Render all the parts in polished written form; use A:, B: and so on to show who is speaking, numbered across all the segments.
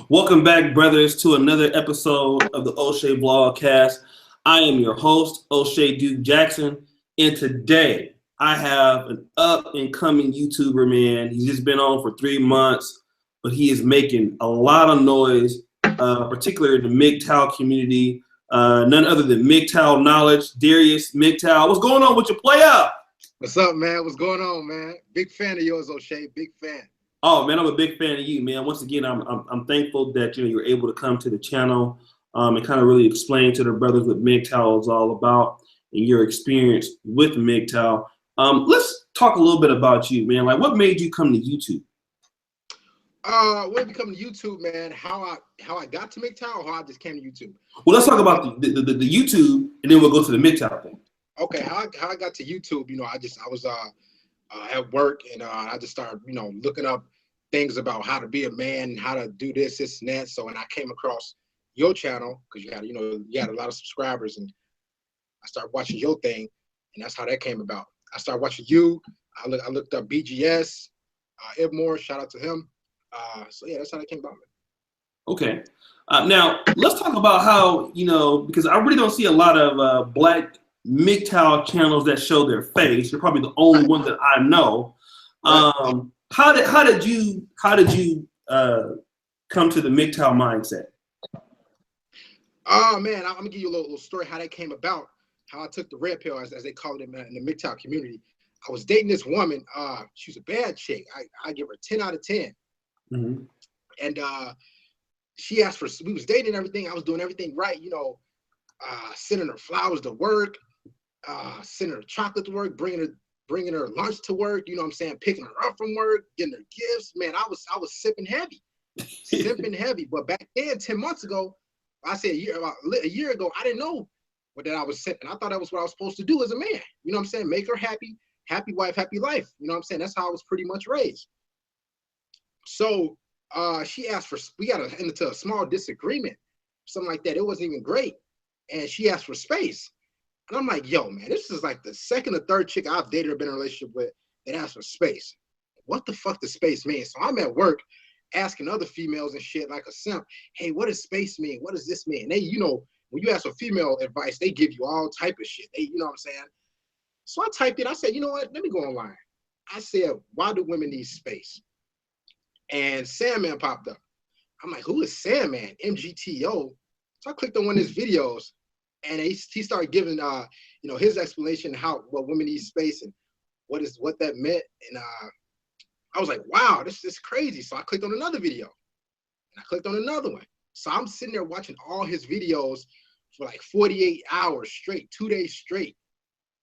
A: Welcome back, brothers, to another episode of the O'Shea Vlogcast. I am your host, O'Shea Duke Jackson, and today I have an up-and-coming YouTuber, man. He's just been on for 3 months, but he is making a lot of noise, particularly in the Mgtow community. None other than Mgtow Knowledge, Darius, Mgtow. What's going on with your player?
B: What's up, man? What's going on, man? Big fan of yours, O'Shea. Big fan.
A: Oh man, I'm a big fan of you, man. Once again, I'm thankful that you're able to come to the channel and kind of really explain to the brothers what Mgtow is all about and your experience with Mgtow. Let's talk a little bit about you, man. Like, what made you come to YouTube?
B: When becoming YouTube, man, how I got to Midtown, or how I just came to YouTube.
A: Well, let's talk about the YouTube, and then we'll go to the Midtown thing.
B: Okay, how I got to YouTube, I was at work, and I just started, looking up things about how to be a man, how to do this, and that. So, and I came across your channel because you had a lot of subscribers, and I started watching your thing, and that's how that came about. I started watching you. I looked up BGS, Ibmore, shout out to him. So yeah, that's how that came about, man.
A: Okay. Now let's talk about how, because I really don't see a lot of black Mgtow channels that show their face. You're probably the only one that I know. How did you come to the Mgtow mindset?
B: Oh man, I'm gonna give you a little story how that came about. How I took the red pill, as they call it in the Mgtow community. I was dating this woman. She was a bad chick. I give her 10 out of 10.
A: Mm-hmm.
B: And she asked for. We was dating and everything. I was doing everything right. Sending her flowers to work, sending her chocolate to work, bringing her lunch to work. You know what I'm saying? Picking her up from work, getting her gifts. Man, I was sipping heavy, sipping heavy. But back then, 10 months ago, I said a year ago, I didn't know what that I was sipping. I thought that was what I was supposed to do as a man. You know what I'm saying? Make her happy, happy wife, happy life. You know what I'm saying? That's how I was pretty much raised. So she asked for, we got into a small disagreement, something like that. It wasn't even great. And she asked for space. And I'm like, yo, man, this is like the second or third chick I've dated or been in a relationship with that asked for space. What the fuck does space mean? So I'm at work asking other females and shit like a simp, hey, what does space mean? What does this mean? And they, when you ask for female advice, they give you all type of shit. They, you know what I'm saying? So I typed it. I said, you know what? Let me go online. I said, why do women need space? And Sandman popped up. I'm like, who is Sandman? Mgtow. So I clicked on one of his videos, and he started giving his explanation what women need space and what that meant. And I was like, wow, this is crazy. So I clicked on another video, and I clicked on another one. So I'm sitting there watching all his videos for like 48 hours straight, 2 days straight.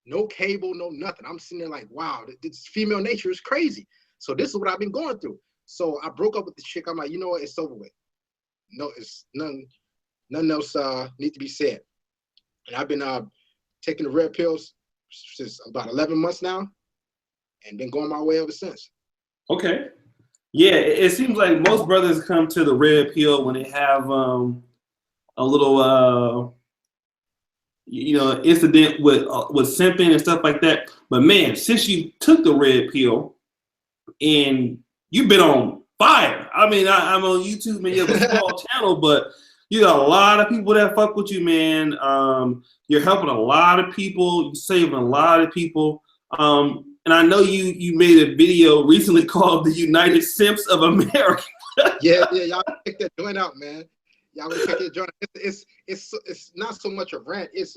B: No cable, no nothing. I'm sitting there like, wow, this female nature is crazy. So this is what I've been going through. So I broke up with the chick. I'm like, you know what? It's over with. No, it's nothing else needs to be said. And I've been taking the red pills since about 11 months now, and been going my way ever since.
A: Okay. Yeah, it seems like most brothers come to the red pill when they have a little incident with simping and stuff like that. But man, since you took the red pill and you've been on fire. I mean, I'm on YouTube, man. You have a small channel, but you got a lot of people that fuck with you, man. You're helping a lot of people. You're saving a lot of people. And I know you made a video recently called the United Simps of America.
B: yeah, y'all check that joint out, man. Y'all want to check that joint out. It's not so much a rant. It's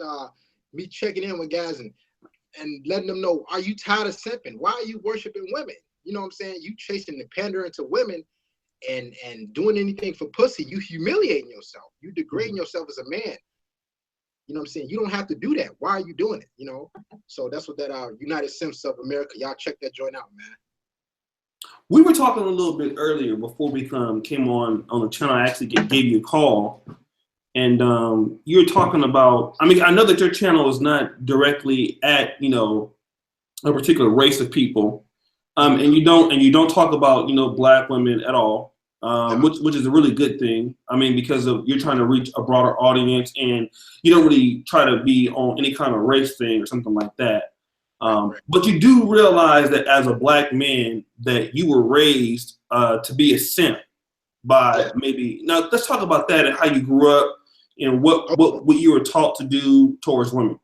B: me checking in with guys and letting them know, are you tired of simping? Why are you worshiping women? You know what I'm saying? You chasing the pandering to women and doing anything for pussy. You humiliating yourself. You degrading yourself as a man. You know what I'm saying? You don't have to do that. Why are you doing it? So that's what that United Simps of America. Y'all check that joint out, man.
A: We were talking a little bit earlier before we came on the channel. I actually gave you a call, and you were talking about. I mean, I know that your channel is not directly at a particular race of people. And you don't talk about black women at all, which is a really good thing. I mean, because you're trying to reach a broader audience, and you don't really try to be on any kind of race thing or something like that. But you do realize that as a black man, that you were raised to be a simp. by maybe now. Let's talk about that and how you grew up and what you were taught to do towards women.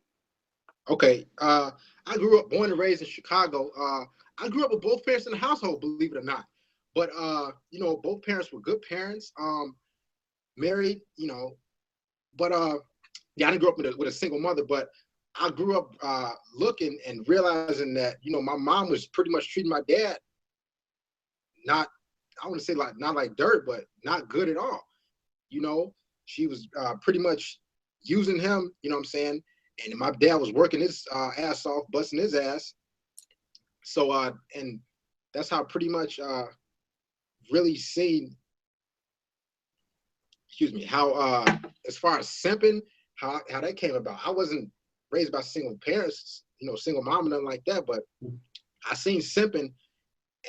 B: Okay. I grew up, born and raised in Chicago. I grew up with both parents in the household, believe it or not. But you know, both parents were good parents. Married, you know, but yeah, I didn't grow up with a single mother, but I grew up looking and realizing that, you know, my mom was pretty much treating my dad not, I want to say like not like dirt, but not good at all. You know, she was pretty much using him, you know what I'm saying? And my dad was working his ass off, busting his ass. So, and that's how I pretty much really seen, excuse me, how as far as simping, how that came about. I wasn't raised by single parents, you know, single mom and nothing like that, but I seen simping,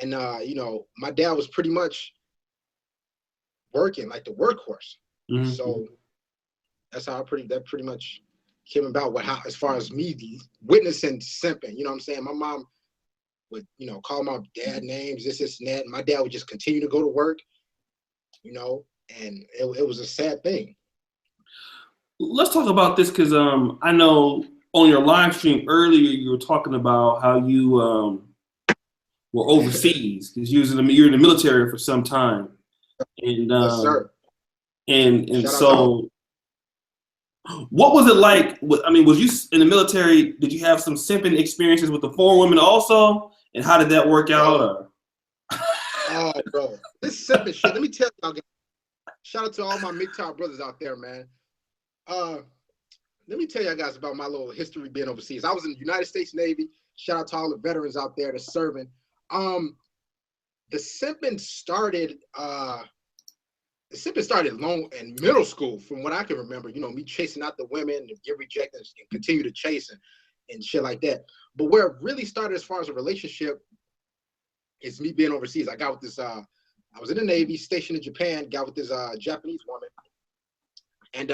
B: and you know, my dad was pretty much working like the workhorse. Mm-hmm. So that's how that pretty much came about. How as far as me witnessing simping, you know what I'm saying? My mom would, you know, call my dad names, this and that. And my dad would just continue to go to work, you know, and it was a sad thing.
A: Let's talk about this because I know on your live stream earlier you were talking about how you were overseas because you're in the military for some time, and
B: yes, sir.
A: And so, what was it like? I mean, was you in the military? Did you have some simping experiences with the foreign women also? And how did that work out?
B: Oh, bro, this simping shit. Let me tell y'all. Shout out to all my Mgtow brothers out there, man. Let me tell y'all guys about my little history being overseas. I was in the United States Navy. Shout out to all the veterans out there that's serving. The simping started long in middle school, from what I can remember. You know, me chasing out the women and get rejected and continue to chase and shit like that. But where it really started as far as a relationship is me being overseas. I got with this I was in the Navy, stationed in Japan, got with this Japanese woman, and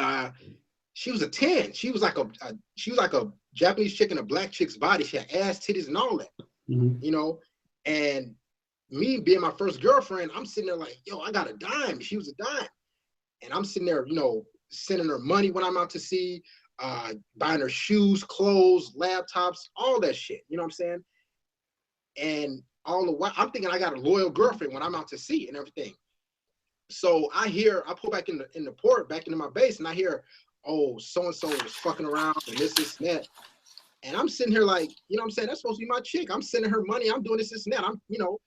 B: she was a 10. She was like a Japanese chick in a black chick's body. She had ass, titties, and all that, you know. And me being my first girlfriend, I'm sitting there like, yo, I got a dime. She was a dime, and I'm sitting there, you know, sending her money when I'm out to sea, buying her shoes, clothes, laptops, all that shit. You know what I'm saying? And all the while, I'm thinking I got a loyal girlfriend when I'm out to sea and everything. So I pull back in the port, back into my base, and I hear, oh, so-and-so was fucking around and this and that. And I'm sitting here like, you know what I'm saying? That's supposed to be my chick. I'm sending her money. I'm doing this and that. I'm, you know,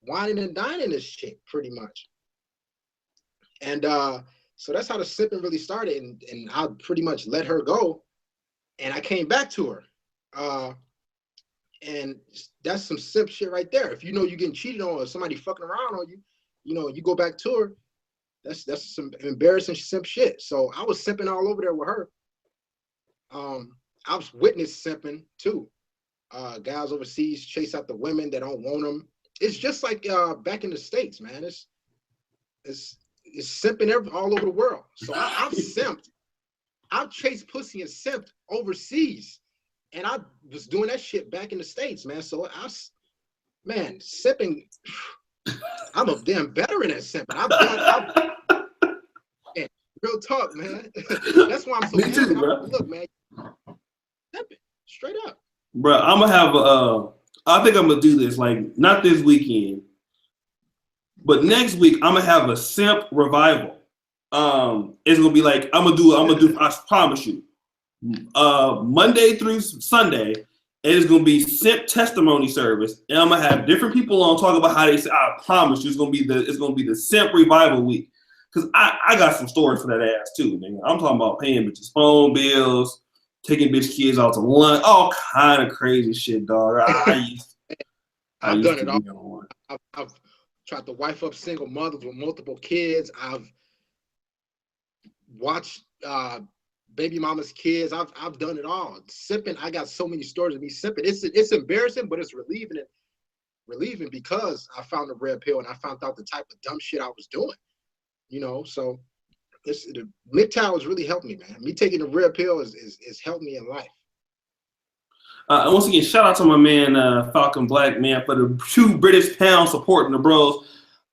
B: whining and dining this chick pretty much. And so that's how the simping really started. And I pretty much let her go. And I came back to her. And that's some simp shit right there. If you know you're getting cheated on or somebody fucking around on you, you know, you go back to her, that's some embarrassing simp shit. So I was simping all over there with her. I was witness simping too. Guys overseas chase out the women that don't want them. It's just like back in the States, man. It's simping all over the world. So I've simped. I've chased pussy and simped overseas. And I was doing that shit back in the States, man. So man, simping, I'm a damn veteran at simping. Man, real talk, man. That's why I'm so happy.
A: Too, bro.
B: Look, man, simping, straight up.
A: Bro, I'm gonna have I think I'm gonna do this, like not this weekend, but next week I'm gonna have a simp revival. It's gonna be like I'm gonna do, I promise you. Monday through Sunday, it is gonna be simp testimony service, and I'm gonna have different people on talk about how they say. I promise you, it's gonna be the simp revival week, because I got some stories for that ass too, nigga. I'm talking about paying bitches phone bills, taking bitch kids out to lunch, all kind of crazy shit, dog.
B: I've done it all. I've tried to wife up single mothers with multiple kids. I've watched baby mama's kids. I've done it all. Simping, I got so many stories of me simping. It's embarrassing, but it's relieving because I found the red pill and I found out the type of dumb shit I was doing. You know, so the Midtown has really helped me, man. Me taking the red pill is helped me in life.
A: Once again, shout out to my man Falcon Black, man, for the 2 British pounds supporting the bros.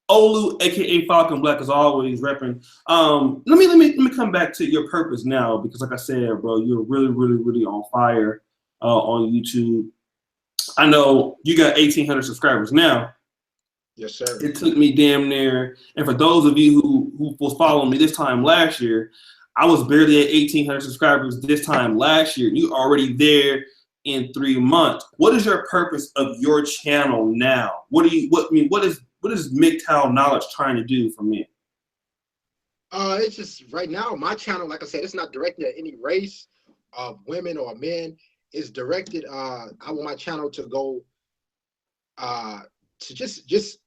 A: Olu, aka Falcon Black, is always repping. Let me come back to your purpose now, because like I said, bro, you're really on fire on YouTube. I know you got 1,800 subscribers now.
B: Yes, sir.
A: It took me damn near, and for those of you who was following me this time last year, I was barely at 1,800 subscribers this time last year. You already there in 3 months. What is your purpose of your channel now? What is Mgtow Knowledge trying to do for me?
B: It's just right now, my channel, like I said, it's not directed at any race of women or men. It's directed, I want my channel to go to just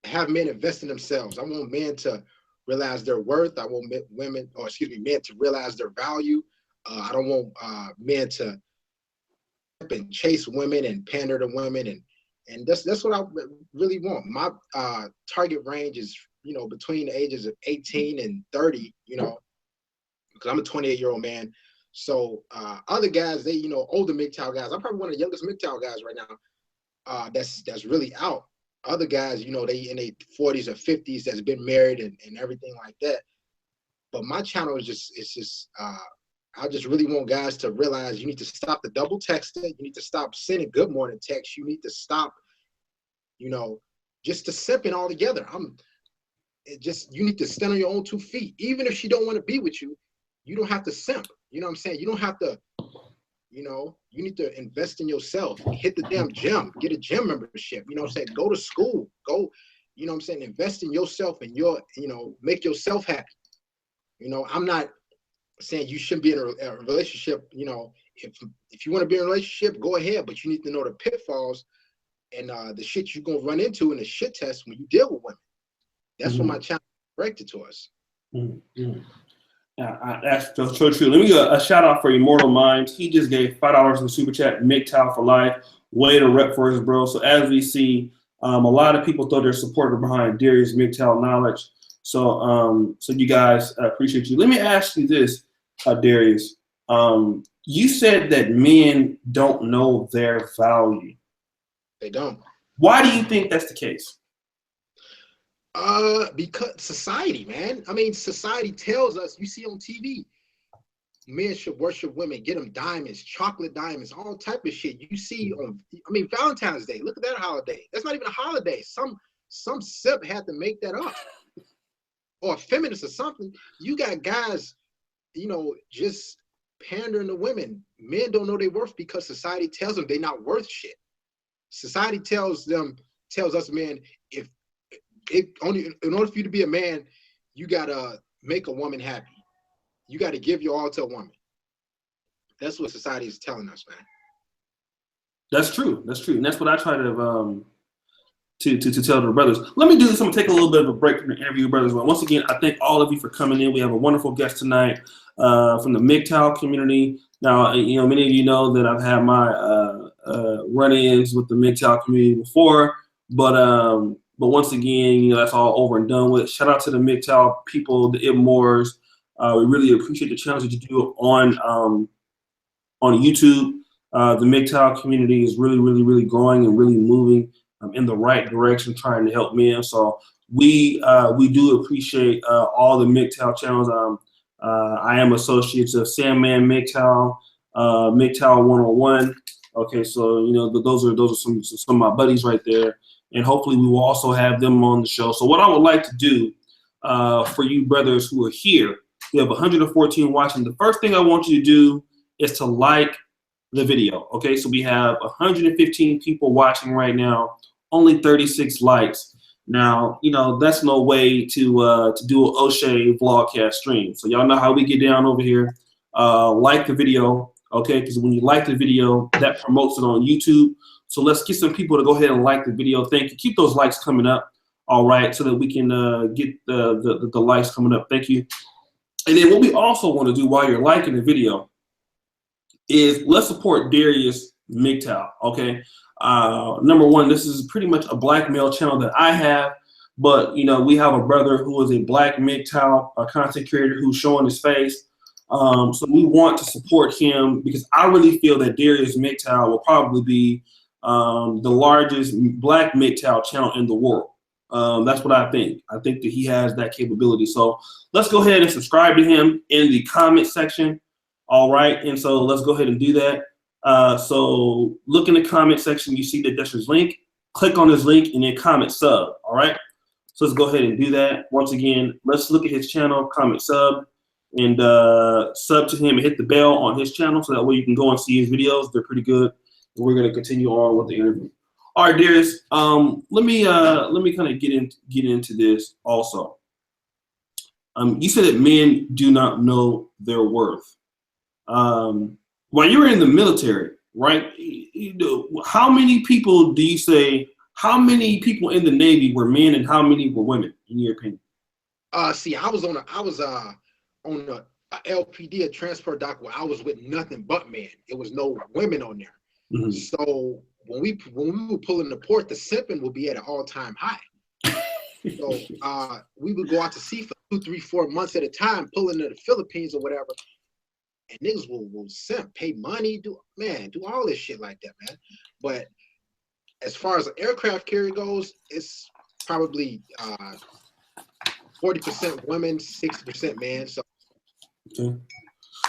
B: have men invest in themselves. I want men to realize their worth. I want men to realize their value. I don't want men to and chase women and pander to women, and that's what I really want. My target range is, you know, between the ages of 18 and 30, you know, because I'm a 28-year-old man. So other guys, they, you know, older Mgtow guys, I'm probably one of the youngest Mgtow guys right now, that's really out. Other guys, you know, they in their 40s or 50s that's been married and everything like that. But my channel is just I just really want guys to realize you need to stop the double texting. You need to stop sending good morning texts. You need to stop, you know, just the simping altogether. You need to stand on your own 2 feet. Even if she don't want to be with you, you don't have to simp. You know what I'm saying? You don't have to, you know, you need to invest in yourself. Hit the damn gym. Get a gym membership. You know what I'm saying? Go to school. Go, you know what I'm saying? Invest in yourself and you know, make yourself happy. You know, I'm not saying you shouldn't be in a relationship. You know, if you want to be in a relationship, go ahead, but you need to know the pitfalls and the shit you're gonna run into in the shit test when you deal with women. That's what my channel directed to us.
A: Yeah, that's so true. Let me give a shout out for Immortal Minds. He just gave $5 in the super chat. Mgtow for life. Way to rep for his bro. So as we see, a lot of people throw their supporter behind Darius Mgtow Knowledge. So so you guys, appreciate you. Let me ask you this, Darius. You said that men don't know their value.
B: They don't.
A: Why do you think that's the case?
B: Because society, man. I mean, society tells us, you see on TV, men should worship women, get them diamonds, chocolate diamonds, all type of shit. You see on, I mean, Valentine's Day, look at that holiday. That's not even a holiday. Some simp had to make that up. Or a feminist or something. You got guys, you know, just pandering to women. Men don't know their worth because society tells them they're not worth shit. Society tells us men, in order for you to be a man, you gotta make a woman happy. You gotta give your all to a woman. That's what society is telling us, man.
A: That's true. That's true, and that's what I try to tell the brothers. Let me do this. I'm gonna take a little bit of a break from the interview, brothers. Well, once again, I thank all of you for coming in. We have a wonderful guest tonight from the Mgtow community. Now, you know, many of you know that I've had my run-ins with the Mgtow community before, but once again, you know, that's all over and done with. Shout out to the Mgtow people, the Ibmores. We really appreciate the challenge that you do on YouTube. The Mgtow community is really growing and really moving in the right direction, trying to help men. So we do appreciate all the Mgtow channels. I am associates of Sandman Mgtow, Mgtow 101. Okay, so you know those are some of my buddies right there. And hopefully we will also have them on the show. So what I would like to do for you brothers who are here, we have 114 watching. The first thing I want you to do is to like the video. Okay, so we have 115 people watching right now, only 36 likes. Now, you know, that's no way to do an O'Shea vlogcast stream. So y'all know how we get down over here. Like the video, okay, because when you like the video, that promotes it on YouTube. So let's get some people to go ahead and like the video. Thank you. Keep those likes coming up, all right, so that we can get the likes coming up. Thank you. And then what we also want to do while you're liking the video is let's support Darius Mgtow, okay? Number one, this is pretty much a black male channel that I have, but, you know, we have a brother who is a black Mgtow, a content creator who's showing his face. So we want to support him because I really feel that Darius Mgtow will probably be the largest black Mgtow channel in the world. That's what I think. I think that he has that capability. So let's go ahead and subscribe to him in the comment section. All right. And so let's go ahead and do that. So look in the comment section. You see that that's his link. Click on his link and then comment sub. All right. So let's go ahead and do that. Once again, let's look at his channel, comment sub, and sub to him and hit the bell on his channel so that way you can go and see his videos. They're pretty good. And we're going to continue on with the interview. All right, Darius. Let me kind of get into this also. You said that men do not know their worth. While you were in the military, right? How many people do you say? How many people in the Navy were men, and how many were women, in your opinion?
B: See, I was on a LPD, a transport dock, where I was with nothing but men. It was no women on there. Mm-hmm. So when we were pulling the port, the simping would be at an all-time high. So we would go out to sea for 2, 3, 4 months at a time, pulling to the Philippines or whatever. And niggas will simp, pay money, do all this shit like that, man. But as far as an aircraft carrier goes, it's probably 40% women, 60% men. So,
A: okay.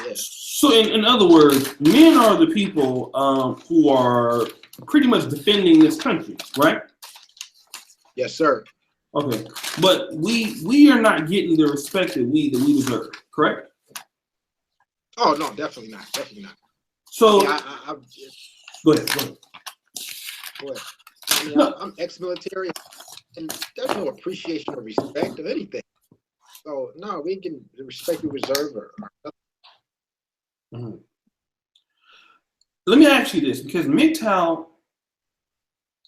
B: Yeah.
A: So in other words, men are the people who are pretty much defending this country, right?
B: Yes, sir.
A: Okay, but we are not getting the respect that we deserve, correct?
B: Oh no, definitely not. Definitely not.
A: So
B: go ahead. I mean, no. I'm ex-military, and there's no appreciation or respect of anything. So no, we can respect we reserve or
A: mm-hmm. Let me ask you this, because Mgtow,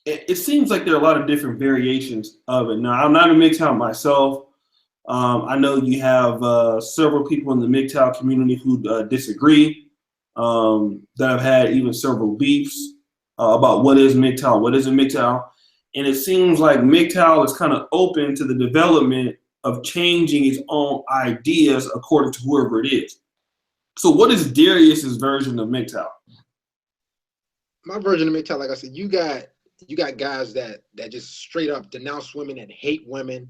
A: it seems like there are a lot of different variations of it. Now, I'm not a Mgtow myself. I know you have several people in the Mgtow community who disagree, that have had even several beefs about what is Mgtow, what isn't Mgtow. And it seems like Mgtow is kind of open to the development of changing its own ideas according to whoever it is. So what is Darius's version of Mgtow?
B: My version of Midtown, like I said, you got guys that just straight up denounce women and hate women,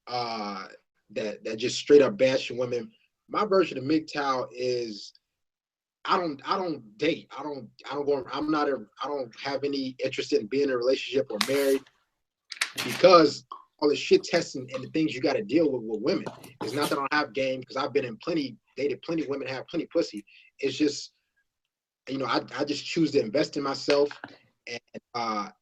B: that just straight up bash women. My version of Mgtow is I don't date. I don't have any interest in being in a relationship or married, because all the shit testing and the things you got to deal with women. It's not that I don't have game, because I've been in dated plenty women, have plenty pussy. It's just, I just choose to invest in myself and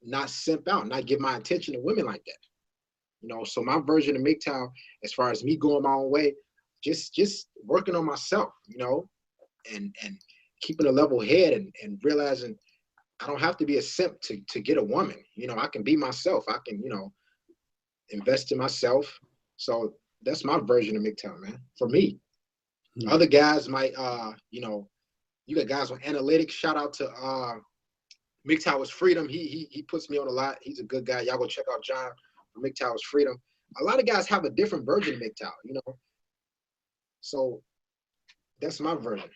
B: not simp out, not give my attention to women like that. So my version of Mgtow, as far as me going my own way, just working on myself, and keeping a level head and realizing I don't have to be a simp to get a woman. I can be myself. I can, invest in myself. So that's my version of Mgtow, man, for me. Mm-hmm. Other guys might, you got guys on analytics. Shout out to Mgtow is Freedom. He puts me on a lot. He's a good guy. Y'all go check out John from Mgtow is Freedom. A lot of guys have a different version of Mgtow, So that's my version.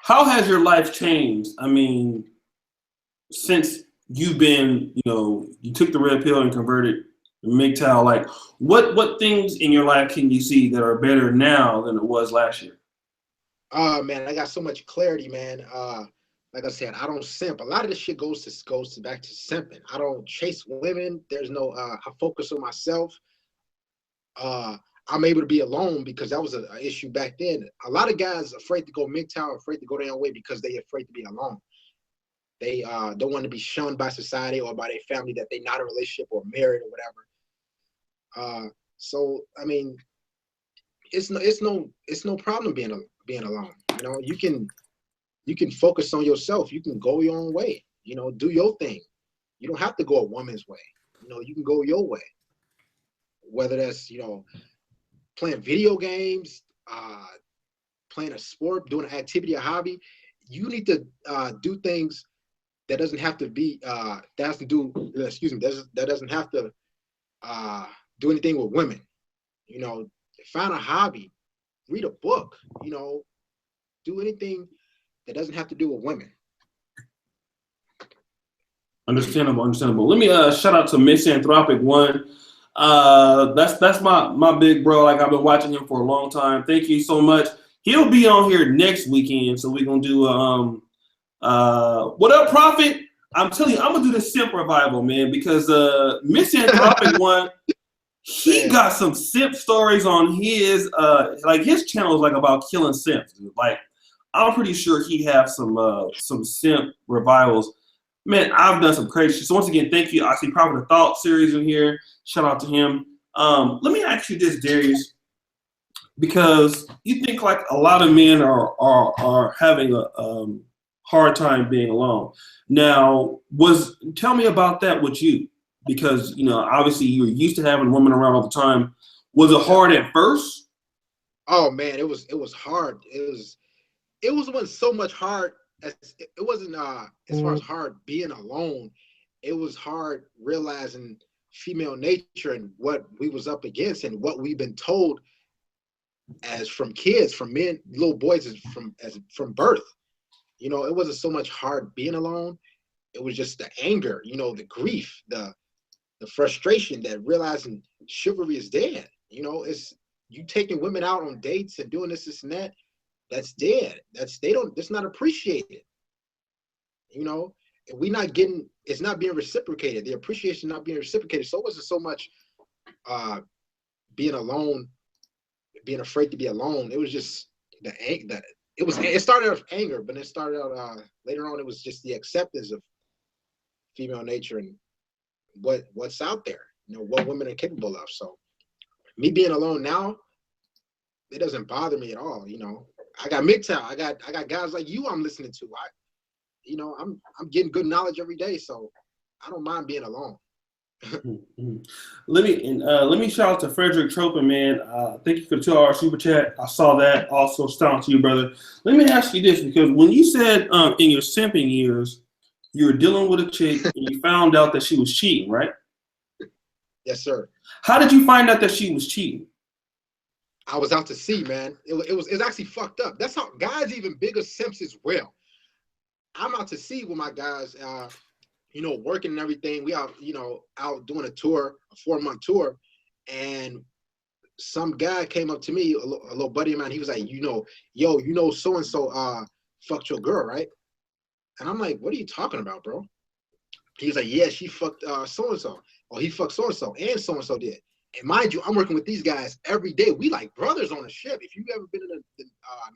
A: How has your life changed? I mean, since you've been, you took the red pill and converted to Mgtow, like what things in your life can you see that are better now than it was last year?
B: Man, I got so much clarity, man. Like I said, I don't simp. A lot of this shit goes back to simping. I don't chase women. There's no I focus on myself. I'm able to be alone, because that was an issue back then. A lot of guys afraid to go Mgtow, afraid to go their own way because they afraid to be alone. They don't want to be shunned by society or by their family that they're not in a relationship or married or whatever. So I mean, it's no problem being alone. You can focus on yourself. You can go your own way. Do your thing. You don't have to go a woman's way. You can go your way. Whether that's playing video games, playing a sport, doing an activity, a hobby. You need to do things that doesn't have to be that doesn't have to do anything with women. Find a hobby, read a book, do anything that doesn't have to do with women.
A: Understandable, understandable. Let me shout out to Misanthropic One. That's my big bro. Like I've been watching him for a long time. Thank you so much. He'll be on here next weekend, so we're gonna do what up, Prophet? I'm telling you, I'm gonna do the simp revival, man, because Misanthropic One, he got some simp stories on his like his channel is like about killing simps, dude. Like I'm pretty sure he has some simp revivals. Man, I've done some crazy shit. So once again, thank you. I see Prophet of Thought series in here. Shout out to him. Let me ask you this, Darius, because you think like a lot of men are having a hard time being alone. Now, tell me about that with you, because you know obviously you were used to having women around all the time. Was it hard at first?
B: Oh man, it was hard. It wasn't so much hard as it wasn't as far as hard being alone. It was hard realizing female nature and what we was up against and what we've been told as from kids, from men, little boys from birth. You know, it wasn't so much hard being alone. It was just the anger, you know, the grief, the frustration that realizing chivalry is dead. You know, it's you taking women out on dates and doing this and that. That's dead. That's not appreciated. You know, and it's not being reciprocated. The appreciation not being reciprocated. So it wasn't so much being alone, being afraid to be alone. It was just it started out with anger, but it started out later on. It was just the acceptance of female nature and what's out there. You know, what women are capable of. So me being alone now, it doesn't bother me at all. You know, I got Mgtow. I got guys like you I'm listening to. I'm getting good knowledge every day, so I don't mind being alone.
A: Let me shout out to Frederick Tropin, man. Thank you for the 2-hour super chat. I saw that. Also, shout out to you, brother. Let me ask you this, because when you said in your simping years, you were dealing with a chick and you found out that she was cheating, right?
B: Yes, sir.
A: How did you find out that she was cheating?
B: I was out to sea, man. It was actually fucked up. That's how guys even bigger simps as well. I'm out to sea with my guys, you know, working and everything. We out, you know, out doing a tour, a 4-month tour, and some guy came up to me, a little buddy of mine. He was like, you know, so and so fucked your girl, right? And I'm like, what are you talking about, bro? He was like, yeah, she fucked so and so, or he fucked so and so did. And mind you, I'm working with these guys every day. We like brothers on a ship. If you've ever been in the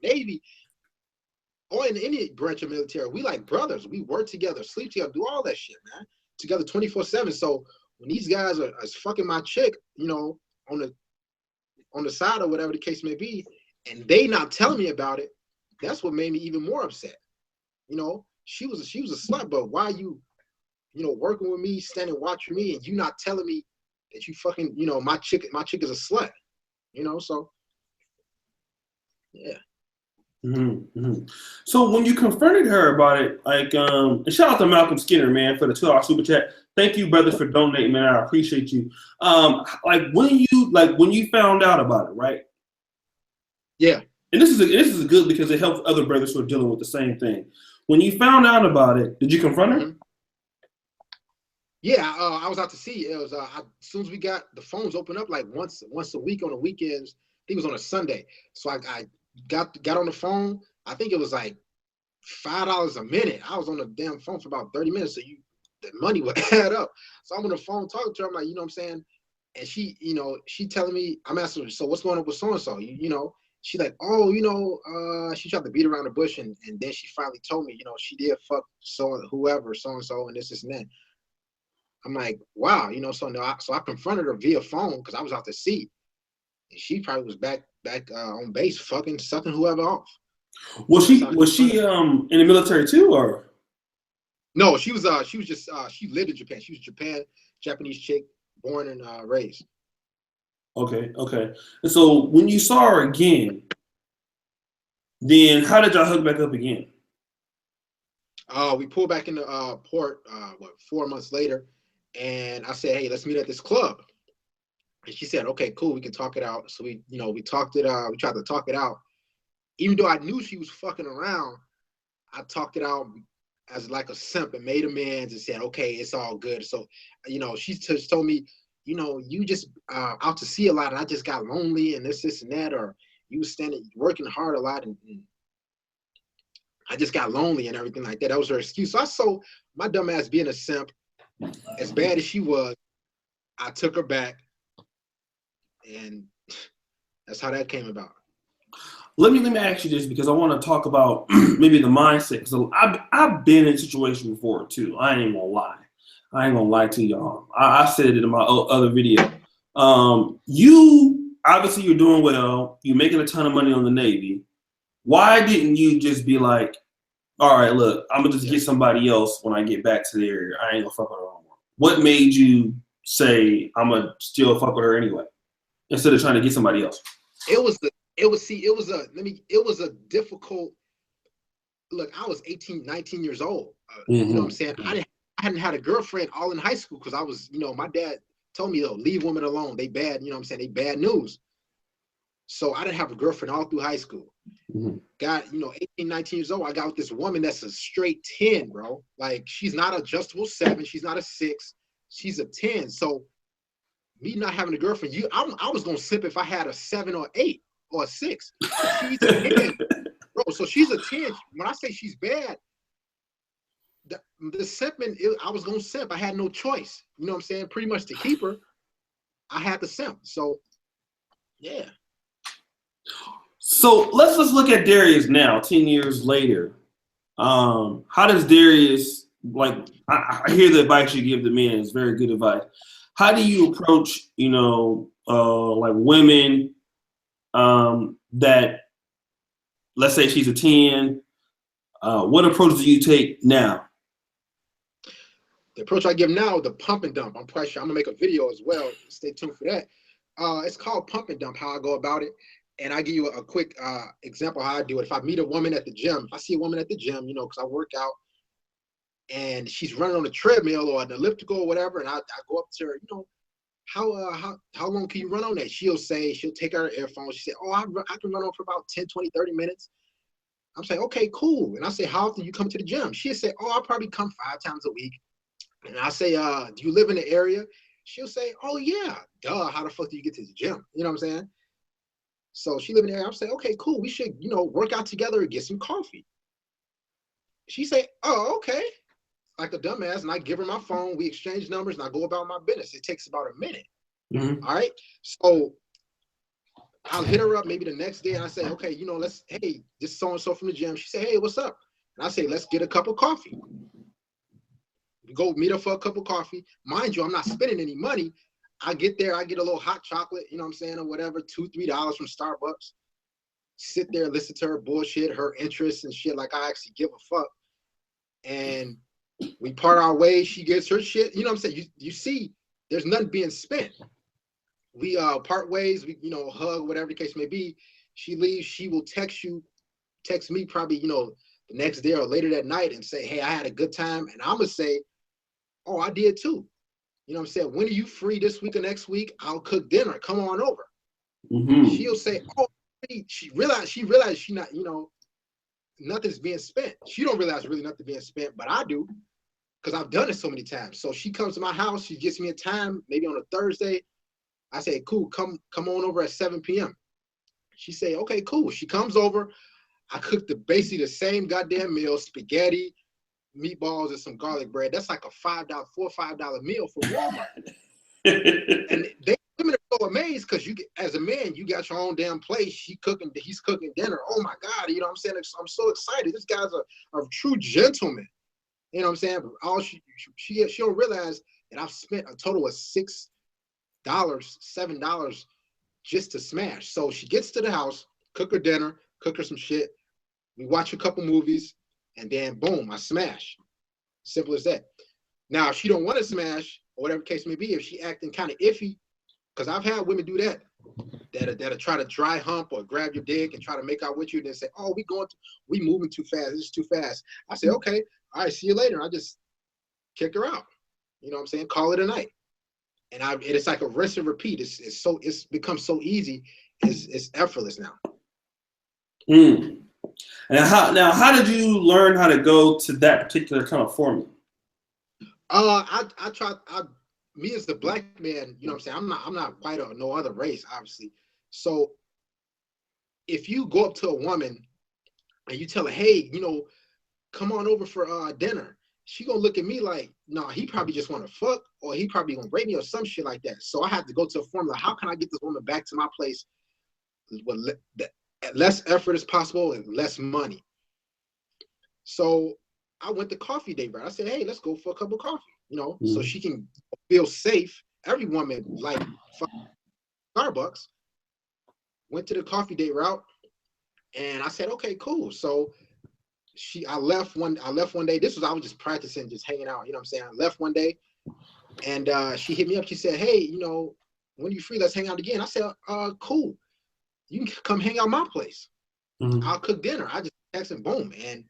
B: Navy or in any branch of military, we like brothers. We work together, sleep together, do all that shit, man. Together 24/7. So when these guys are fucking my chick, you know, on the side or whatever the case may be, and they not telling me about it, that's what made me even more upset. You know, she was a slut, but why you know, working with me, standing watching me, and you not telling me that you fucking, you know, my chick is a slut, you know, so yeah.
A: So when you confronted her about it, like, and shout out to Malcolm Skinner, man, for the 2-hour super chat. Thank you, brothers, for donating, man. I appreciate you. Like when you found out about it, right?
B: Yeah.
A: And this is good because it helps other brothers who are dealing with the same thing. When you found out about it, did you confront her?
B: Mm-hmm. Yeah, I was out to sea. It was as soon as we got the phones open up, like once a week on the weekends. I think it was on a Sunday. So I got on the phone. I think it was like $5 a minute. I was on the damn phone for about 30 minutes. So the money would add up. So I'm on the phone talking to her. I'm like, you know what I'm saying? And she, you know, she telling me, I'm asking her, so what's going on with so-and-so? You know, she like, oh, you know, she tried to beat around the bush, and then she finally told me, you know, she did fuck whoever, so-and-so, and this and that. I'm like, wow, you know, so I confronted her via phone because I was out to sea. And she probably was back on base, fucking sucking whoever off.
A: Was she in the military too, or?
B: No, she was just she lived in Japan. She was Japanese chick, born and raised.
A: Okay. And so when you saw her again, then how did y'all hook back up again?
B: We pulled back in the port 4 months later, and I said, hey, let's meet at this club. And she said, okay, cool, we can talk it out. So we talked it we tried to talk it out. Even though I knew she was fucking around, I talked it out as like a simp and made amends and said, okay, it's all good. So, you know, she just told me, you know, you just out to see a lot and I just got lonely and this and that, or you was working hard a lot and I just got lonely and everything like that. That was her excuse. So I saw my dumb ass being a simp, as bad as she was, I took her back, and that's how that came about.
A: Let me ask you this, because I want to talk about maybe the mindset. So I've been in a situation before too. I ain't gonna lie to y'all. I said it in my other video. You obviously you're doing well. You're making a ton of money on the Navy. Why didn't you just be like, all right, look, I'm gonna just get somebody else when I get back to the area. I ain't gonna fuck with her no more. What made you say I'm gonna still fuck with her anyway, instead of trying to get somebody else?
B: It was a difficult look. I was 18, 19 years old. You know what I'm saying? I hadn't had a girlfriend all in high school because I was, you know, my dad told me, though, leave women alone. They bad, you know what I'm saying? They bad news. So I didn't have a girlfriend all through high school. Got, you know, 18, 19 years old. I got with this woman that's a straight 10, bro. Like, she's not adjustable 7. She's not a 6. She's a 10. So me not having a girlfriend, I was going to simp if I had a 7 or 8 or a 6. She's a 10, bro. So she's a 10. When I say she's bad, the simping, I was going to simp. I had no choice. You know what I'm saying? Pretty much to keep her, I had to simp. So, yeah.
A: So let's just look at Darius now, 10 years later. How does Darius, like, I hear the advice you give the men is very good advice. How do you approach, you know, like women that, let's say she's a 10, what approach do you take now?
B: The approach I give now, the pump and dump. I'm gonna make a video as well. Stay tuned for that. It's called pump and dump, how I go about it. And I give you a quick example how I do it. If I meet a woman at the gym, if I see a woman at the gym, you know, because I work out, and she's running on a treadmill or an elliptical or whatever, and I go up to her, you know, how long can you run on that? She'll take her earphones. She say, oh, I can run on for about 10, 20, 30 minutes. I'm saying, okay, cool. And I say, how often you come to the gym? She'll say, oh, I'll probably come 5 times a week. And I say, do you live in the area? She'll say, oh, yeah. Duh, how the fuck do you get to the gym? You know what I'm saying? So she live in the area. I'm saying, okay, cool. We should, you know, work out together and get some coffee. She say, oh, okay. Like a dumbass. And I give her my phone. We exchange numbers and I go about my business. It takes about a minute. All right. So I'll hit her up maybe the next day and I say, okay, you know, hey, this so-and-so from the gym. She say, hey, what's up? And I say, let's get a cup of coffee. We go meet her for a cup of coffee. Mind you, I'm not spending any money. I get there, I get a little hot chocolate, you know what I'm saying, or whatever, $2, $3 from Starbucks. Sit there, listen to her bullshit, her interests and shit, like I actually give a fuck. And we part our ways. She gets her shit. You know what I'm saying? You see, there's nothing being spent. We part ways. We, you know, hug, whatever the case may be. She leaves. She will text me probably, you know, the next day or later that night and say, hey, I had a good time. And I'm gonna say, oh, I did too. You know what I'm saying? When are you free this week or next week? I'll cook dinner. Come on over. She'll say, oh, she realized she not, you know, nothing's being spent. She don't realize really nothing being spent, but I do, because I've done it so many times. So she comes to my house. She gets me a time, maybe on a Thursday. I say, cool, come on over at 7 p.m. She say, okay, cool. She comes over. I cook basically the same goddamn meal, spaghetti, meatballs, and some garlic bread. That's like a $4 or $5 meal from Walmart. And women are so amazed because you, as a man, you got your own damn place. He's cooking dinner. Oh my God, you know what I'm saying? I'm so excited. This guy's a true gentleman. You know what I'm saying? But all she don't realize that I've spent a total of $6, $7 just to smash. So she gets to the house, cook her dinner, cook her some shit. We watch a couple movies, and then boom, I smash. Simple as that. Now, if she don't want to smash, or whatever the case may be, if she acting kind of iffy, because I've had women do that'll try to dry hump or grab your dick and try to make out with you, and then say, oh, we moving too fast. This is too fast. I say, okay, all right, see you later. I just kick her out. You know what I'm saying? Call it a night. And it's like a rinse and repeat. It's become so easy. It's effortless now.
A: And how did you learn how to go to that particular kind of formula?
B: I tried. Me as the black man, you know what I'm saying. I'm not white or no other race, obviously. So if you go up to a woman and you tell her, hey, you know, come on over for dinner, she gonna look at me like, nah, he probably just want to fuck, or he probably gonna rape me or some shit like that. So I have to go to a formula. How can I get this woman back to my place with less effort as possible and less money? So I went to coffee date, bro. I said, hey, let's go for a cup of coffee, you know, so she can feel safe. Every woman like Starbucks. Went to the coffee date route, and I said, okay, cool. So I left one day. I was just practicing, just hanging out. You know what I'm saying? I left one day, and she hit me up. She said, hey, you know, when you free, let's hang out again. I said, cool. You can come hang out my place. I'll cook dinner. I just texted, boom, and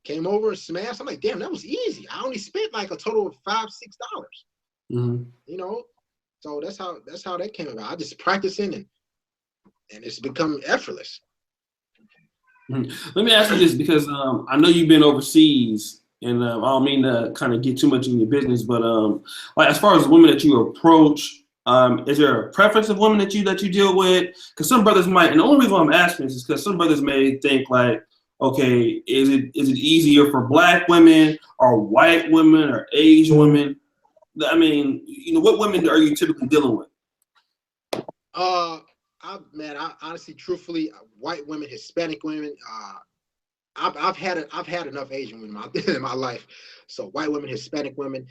B: came over and smashed. I'm like, damn, that was easy. I only spent like a total of $5-6. You know, so that's how that came about. I just practicing, and it's become effortless.
A: Let me ask you this, because I know you've been overseas, and I don't mean to kind of get too much in your business, but like as far as women that you approach, is there a preference of women that you deal with? Because some brothers might, and the only reason why I'm asking this is because some brothers may think like, okay, is it easier for black women or white women or Asian women? I mean, you know, what women are you typically dealing with?
B: I honestly, truthfully, white women, Hispanic women, I've had enough Asian women in my life. So white women, Hispanic women,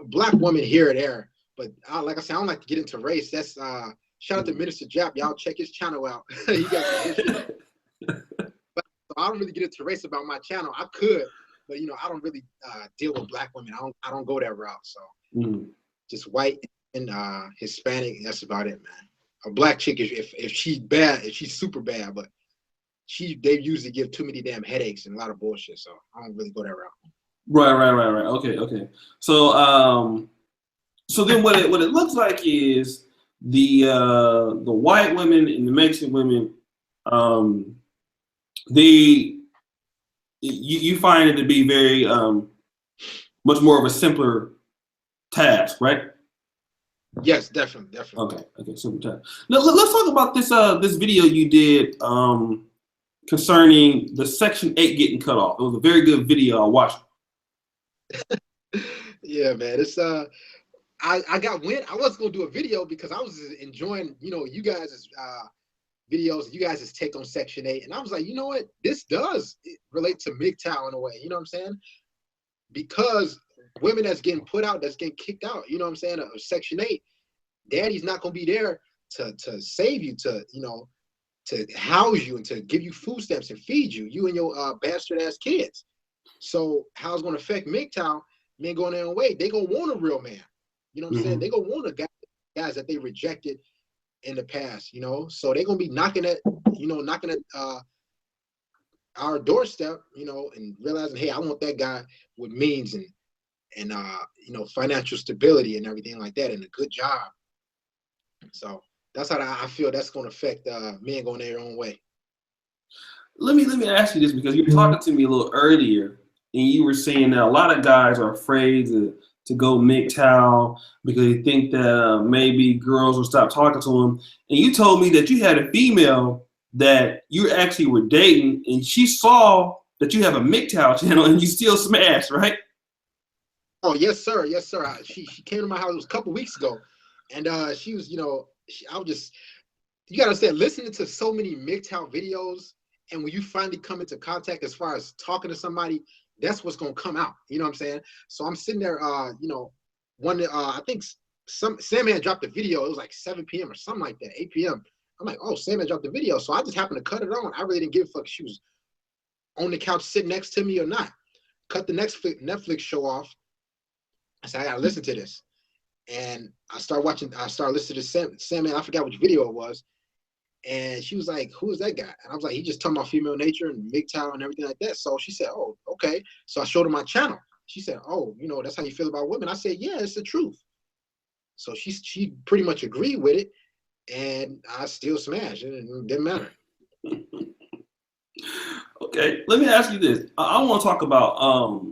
B: black women here and there. But like I said, I don't like to get into race. That's shout out to Minister Jap. Y'all check his channel out. He got some good shit. But so I don't really get into race about my channel. I could, but you know, I don't really deal with black women. I don't go that route. So just white and Hispanic. That's about it, man. A black chick, if she's bad, if she's super bad, but they usually give too many damn headaches and a lot of bullshit. So I don't really go that route.
A: Right. Okay. So so then what it looks like is the white women and the Mexican women, you find it to be very much more of a simpler task, right?
B: Yes, definitely.
A: Okay, simple task. Now, let's talk about this video you did concerning the Section 8 getting cut off. It was a very good video. I watched.
B: Yeah, man. It's I got wind. I wasn't gonna do a video because I was enjoying, you know, you guys' videos, you guys' take on Section 8, and I was like, you know what, this does relate to Mgtow in a way. You know what I'm saying? Because women that's getting put out, that's getting kicked out. You know what I'm saying? Of Section 8, daddy's not gonna be there to save you, to you know, to house you and to give you food stamps and feed you and your bastard ass kids. So how it's gonna affect Mgtow? Men going their own way. They gonna want a real man. You know what I'm saying? They gonna want a guys that they rejected in the past. You know, so they gonna be knocking at our doorstep. You know, and realizing, hey, I want that guy with means and you know, financial stability and everything like that, and a good job. So that's how I feel that's gonna affect men going their own way.
A: Let me ask you this, because you were talking to me a little earlier, and you were saying that a lot of guys are afraid to go Mgtow because they think that maybe girls will stop talking to them. And you told me that you had a female that you actually were dating, and she saw that you have a Mgtow channel, and you still smashed, right?
B: Oh yes, sir. Yes, sir. She came to my house, it was a couple weeks ago, and she was, you know, I was just, you gotta say, listening to so many Mgtow videos, and when you finally come into contact as far as talking to somebody, that's what's gonna come out. You know what I'm saying? So I'm sitting there, you know, I think Sam had dropped a video. It was like 7 p.m. or something like that, 8 p.m. I'm like, oh, Sam had dropped the video, so I just happened to cut it on. I really didn't give a fuck if she was on the couch sitting next to me or not. Cut the Netflix show off. I said, I gotta listen to this. And I started listening to Sam, I forgot which video it was. And she was like, who is that guy? And I was like, he just talking about female nature and Mgtow and everything like that. So she said, oh, okay. So I showed her my channel. She said, oh, you know, that's how you feel about women. I said, yeah, it's the truth. So she pretty much agreed with it. And I still smashed. It didn't matter.
A: Okay, let me ask you this. I want to talk about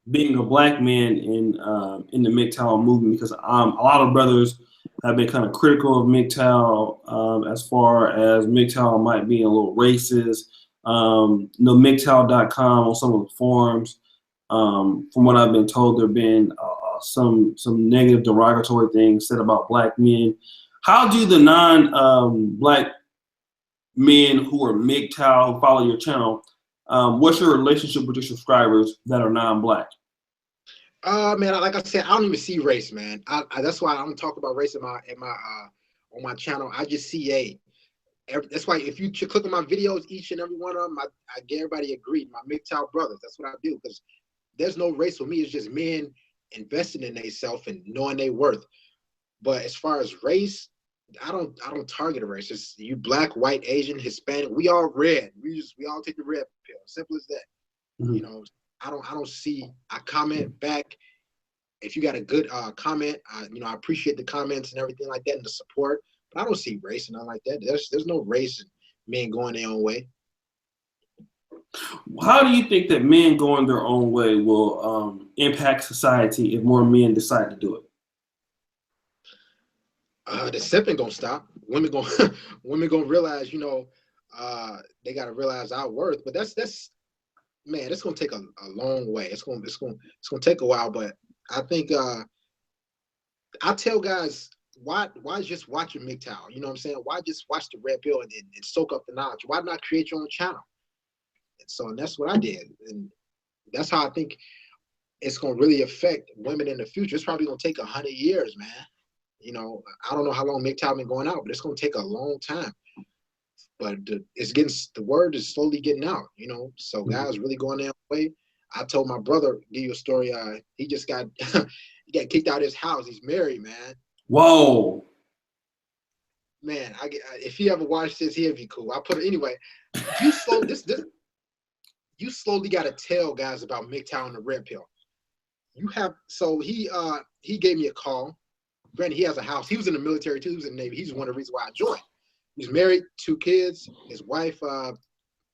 A: being a black man in the Mgtow movement, because a lot of brothers have been kind of critical of Mgtow as far as Mgtow might be a little racist. Mgtow.com on some of the forums. From what I've been told, there have been some negative derogatory things said about black men. How do the non-black men who are Mgtow, who follow your channel, what's your relationship with your subscribers that are non-black?
B: Man, like I said, I don't even see race, man. That's why I don't talk about race on my channel. I just see that's why if you click on my videos, each and every one of them, I get everybody agreed. My Mgtow brothers, that's what I do, because there's no race for me. It's just men investing in themselves and knowing their worth. But as far as race, I don't target a race. It's you black, white, Asian, Hispanic. We all red. We all take the red pill. Simple as that.
A: Mm-hmm.
B: You know, I don't see. I comment back. If you got a good comment, I appreciate the comments and everything like that and the support. But I don't see race and nothing like that. There's no race in men going their own way.
A: How do you think that men going their own way will impact society if more men decide to do it?
B: The simping gonna stop. Women gonna realize, they gotta realize our worth. But that's man, it's gonna take a long way. It's gonna take a while. But I think I tell guys, why just watch a Mgtow? You know what I'm saying? Why just watch the red pill and soak up the knowledge? Why not create your own channel? And that's what I did, and that's how I think it's gonna really affect women in the future. It's probably gonna take 100 years, man. I don't know how long Mgtow been going out, but it's gonna take a long time. But the word is slowly getting out, So guys really going their way. I told my brother, give you a story. He just got he got kicked out of his house. He's married, man.
A: Whoa.
B: Man, if he ever watched this, he'd be cool. I put it anyway. You slowly got to tell guys about Mgtow and the red pill. He gave me a call. Granted, he has a house. He was in the military too. He was in the Navy. He's one of the reasons why I joined. He's married, 2 kids. His wife,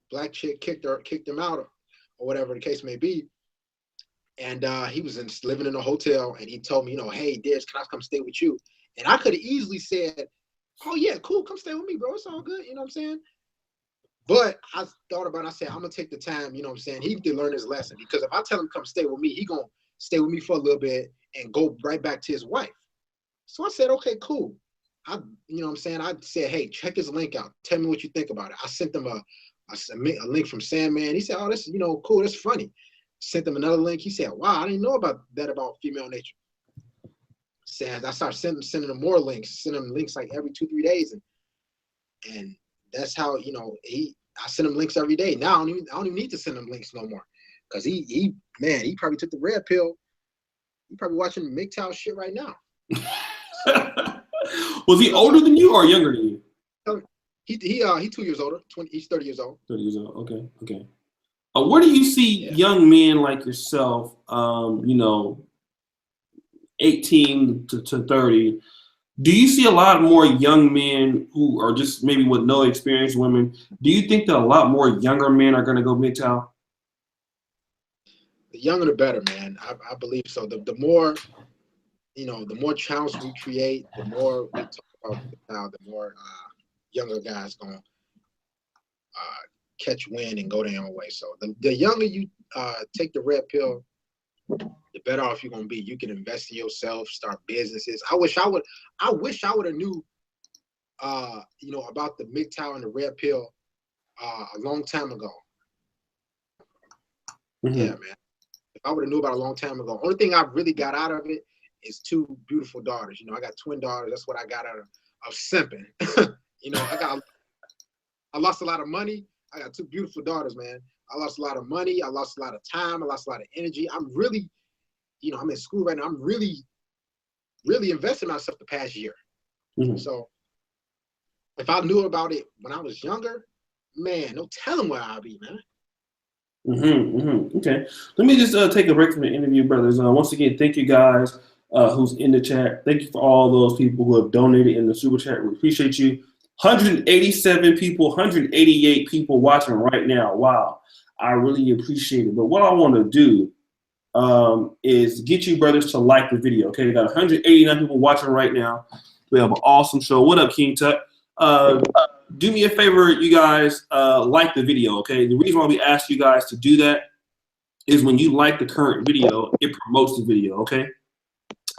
B: black chick, kicked him out, or whatever the case may be. And he was living in a hotel, and he told me, hey, Darius, can I come stay with you? And I could have easily said, oh yeah, cool, come stay with me, bro. It's all good. You know what I'm saying? But I thought about it. I said, I'm gonna take the time. You know what I'm saying? He can learn his lesson, because if I tell him come stay with me, he gonna stay with me for a little bit and go right back to his wife. So I said, okay, cool. I said, hey, check this link out. Tell me what you think about it. I sent them a link from Sandman. He said, oh, this, cool. That's funny. Sent them another link. He said, wow, I didn't know about that about female nature. I started sending them more links, sending them links like every 2-3 days. And that's how, I send him links every day. Now I don't even need to send him links no more. Because he probably took the red pill. He probably watching Mgtow shit right now.
A: Was he older than you or younger than you?
B: He 2 years older. He's 30 years old.
A: 30 years old. Okay. Where do you see young men like yourself, 18 to 30? Do you see a lot more young men who are just maybe with no experience, women? Do you think that a lot more younger men are going to go Mgtow?
B: The younger the better, man. I believe so. The more, the more channels we create, the more we talk about Mgtow, the more younger guys gonna catch wind and go their own way. So the younger you take the red pill, the better off you're gonna be. You can invest in yourself, start businesses. I wish I would have knew about the Mgtow and the red pill a long time ago. Mm-hmm. Yeah, man. If I would have knew about it a long time ago. Only thing I really got out of it is 2 beautiful daughters. I got twin daughters. That's what I got out of simping. I lost a lot of money. I got 2 beautiful daughters, man. I lost a lot of money. I lost a lot of time. I lost a lot of energy. I'm really, I'm in school right now. I'm really, really investing in myself the past year. Mm-hmm. So if I knew about it when I was younger, man, no telling where I'd be, man.
A: Okay. Let me just take a break from the interview, brothers. Once again, thank you guys who's in the chat. Thank you for all those people who have donated in the super chat. We appreciate you. 187 people, 188 people watching right now. Wow. I really appreciate it. But what I want to do is get you brothers to like the video. Okay, we got 189 people watching right now. We have an awesome show. What up, King Tut? Do me a favor, you guys, like the video. Okay, the reason why we ask you guys to do that is when you like the current video, it promotes the video. Okay,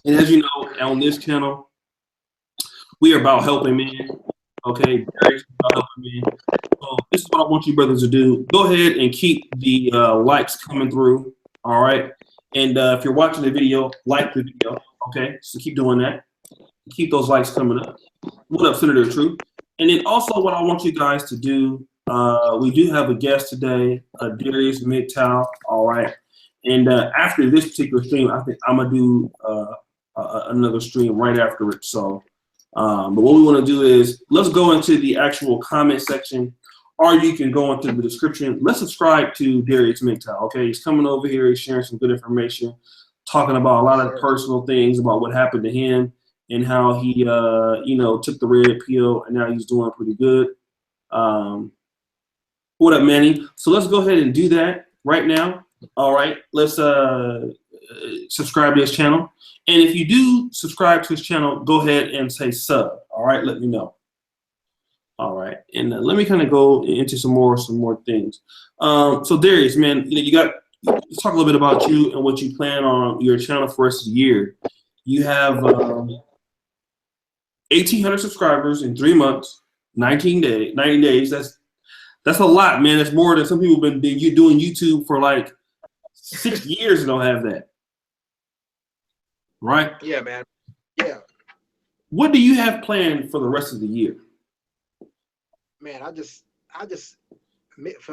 A: and as you know, on this channel, we are about helping men. Okay, Darius is about helping men. So this is what I want you brothers to do. Go ahead and keep the likes coming through. All right. And if you're watching the video, like the video. Okay. So keep doing that. Keep those likes coming up. What up, Senator True? And then also what I want you guys to do, we do have a guest today, Darius Mgtow. All right. And after this particular stream, I think I'm going to do another stream right after it. So, but what we want to do is let's go into the actual comment section, or you can go into the description. Let's subscribe to Darius Mgtow. Okay, he's coming over here. He's sharing some good information, talking about a lot of personal things about what happened to him and how he, you know, took the red pill and now he's doing pretty good. What up, Manny? So let's go ahead and do that right now. All right, let's subscribe to his channel. And if you do subscribe to his channel, go ahead and say sub. All right, let me know. All right, and let me kind of go into some more things. So Darius, man, you know, let's talk a little bit about you and what you plan on your channel for the rest of the year. You have 1,800 subscribers in 3 months, 90 days. That's a lot, man. That's more than some people have been doing YouTube for like 6 years and don't have that. Right?
B: Yeah, man. Yeah.
A: What do you have planned for the rest of the year?
B: Man, I just, as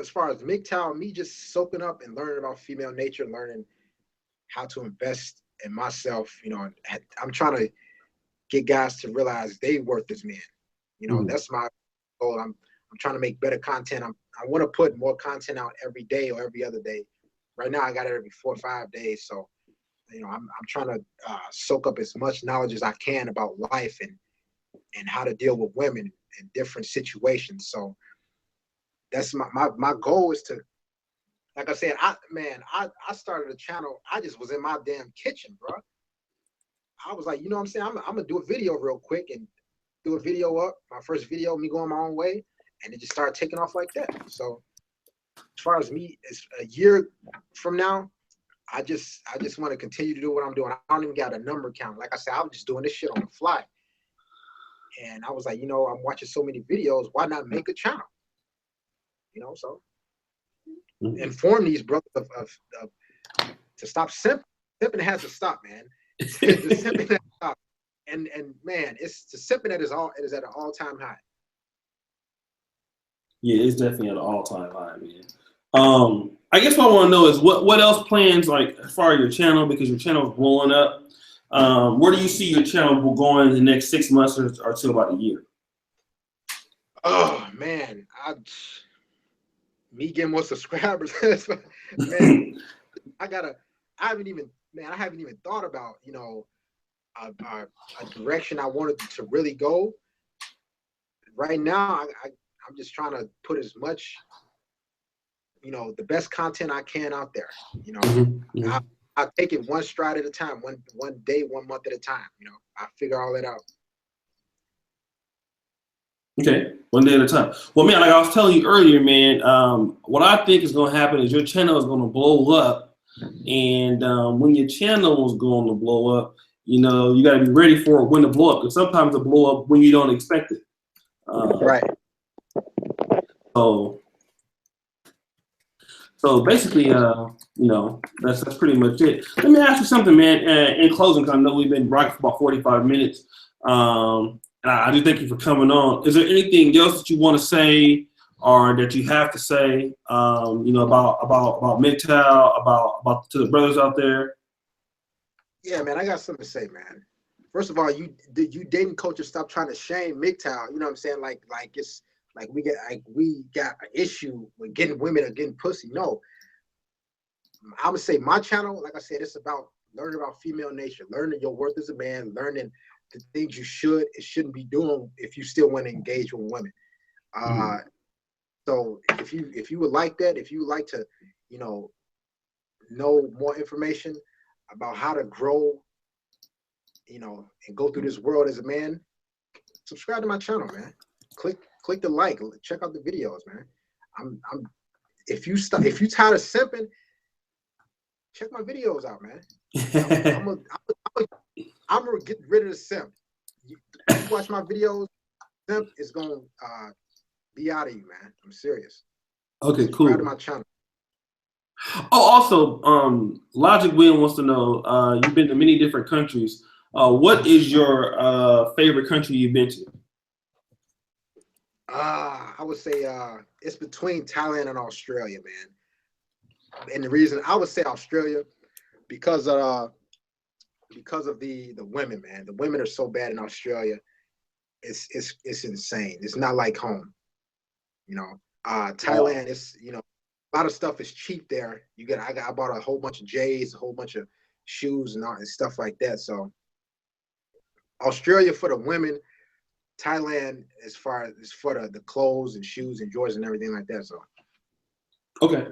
B: far as Mgtow, me just soaking up and learning about female nature, learning how to invest in myself. You know, I'm trying to get guys to realize they worth as men. You know, that's my goal. I'm trying to make better content. I want to put more content out every day or every other day. Right now, I got it every 4 or 5 days. So, you know, I'm trying to soak up as much knowledge as I can about life and how to deal with women in different situations. So that's my goal is to, like I said, I started a channel. I just was in my damn kitchen, bro. I was like, you know what I'm saying? I'm gonna do a video real quick and do a video up. My first video, me going my own way, and it just started taking off like that. So as far as me, it's a year from now, I just want to continue to do what I'm doing. I don't even got a number count. Like I said, I'm just doing this shit on the fly. And I was like, you know, I'm watching so many videos. Why not make a channel? You know, so inform these brothers of to stop simping. Simping has to stop, man. The simping has to stop. And man, it's the simping that is at an all-time high.
A: Yeah, it's definitely at an all-time high, man. I guess what I want to know is what else plans like as far as your channel, because your channel is blowing up. Where do you see your channel going in the next 6 months or to about a year?
B: Oh man, me getting more subscribers. Man, I haven't even thought about, you know, a direction I wanted to really go. Right now, I'm just trying to put as much, you know, the best content I can out there. You know, I take it one stride at a time, one day, 1 month at a time. You know, I figure all that out.
A: Okay, one day at a time. Well, man, like I was telling you earlier, man, what I think is going to happen is your channel is going to blow up. And when your channel is going to blow up, you know, you got to be ready for it when to blow up. Because sometimes it blow up when you don't expect it.
B: Right.
A: So basically, you know, that's pretty much it. Let me ask you something, man. In closing, because I know we've been rocking for about 45 minutes. And I do thank you for coming on. Is there anything else that you want to say or that you have to say, you know, about Mgtow, about to the brothers out there?
B: Yeah, man, I got something to say, man. First of all, you dating culture, stop trying to shame Mgtow. You know what I'm saying? Like it's like we got an issue with getting women or getting pussy. No, I would say my channel, like I said, it's about learning about female nature, learning your worth as a man, learning the things you should and shouldn't be doing if you still want to engage with women. So if you would like that, if you would like to, you know more information about how to grow, and go through this world as a man, subscribe to my channel, man. Click the like, check out the videos, man. If you tired of simping, check my videos out, man. I'm gonna get rid of the simp. You watch my videos, simp is gonna be out of you, man. I'm serious.
A: Okay,
B: Subscribe
A: cool.
B: to my channel.
A: Oh, also, Logic William wants to know, you've been to many different countries. What is your favorite country you've been to?
B: I would say it's between Thailand and Australia, man. And the reason I would say Australia, because of the women, man. The women are so bad in Australia. It's insane. It's not like home. Thailand is, a lot of stuff is cheap there. I bought a whole bunch of J's, a whole bunch of shoes and stuff like that. So Australia for the women, Thailand as far as for the clothes and shoes and drawers and everything like that. So
A: okay,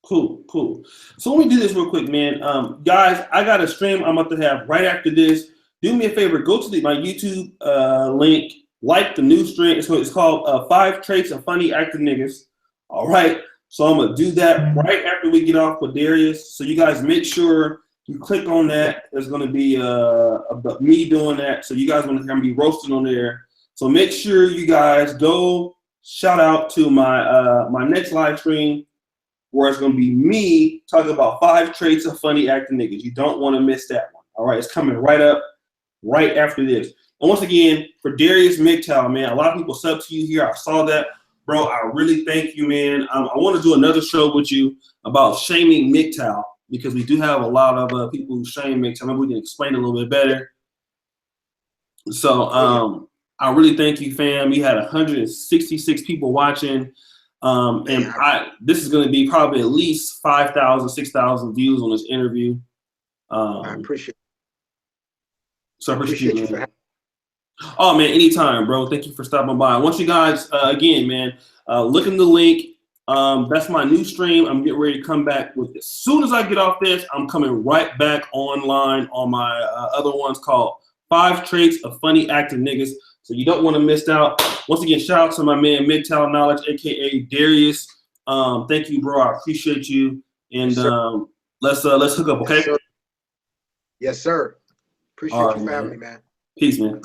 A: cool. So let me do this real quick, man. Guys, I got a stream I'm about to have right after this. Do me a favor, go to my YouTube link, like the new stream. So it's called 5 Traits of Funny Acting Niggas. All right. So I'm gonna do that right after we get off with Darius. So you guys make sure you click on that. There's gonna be me doing that. So you guys want to hear me roasting on there. So make sure you guys go shout out to my my next live stream where it's gonna be me talking about 5 traits of funny acting niggas. You don't want to miss that one. All right, it's coming right up right after this. And once again, for Darius Mgtow, man, a lot of people sub to you here. I saw that. Bro, I really thank you, man. I want to do another show with you about shaming Mgtow because we do have a lot of people who shame Mgtow. Maybe we can explain it a little bit better. So I really thank you, fam. We had 166 people watching. This is going to be probably at least 5,000, 6,000 views on this interview.
B: I appreciate it.
A: So I appreciate you, man. Oh, man, anytime, bro. Thank you for stopping by. I want you guys, again, man, look in the link. That's my new stream. I'm getting ready to come back with as soon as I get off this, I'm coming right back online on my other ones called 5 Traits of Funny Acting Niggas. So you don't want to miss out. Once again, shout out to my man, Mgtow Knowledge, a.k.a. Darius. Thank you, bro. I appreciate you. And let's hook up, okay?
B: Yes, sir. Appreciate you for having me, man.
A: Peace, man.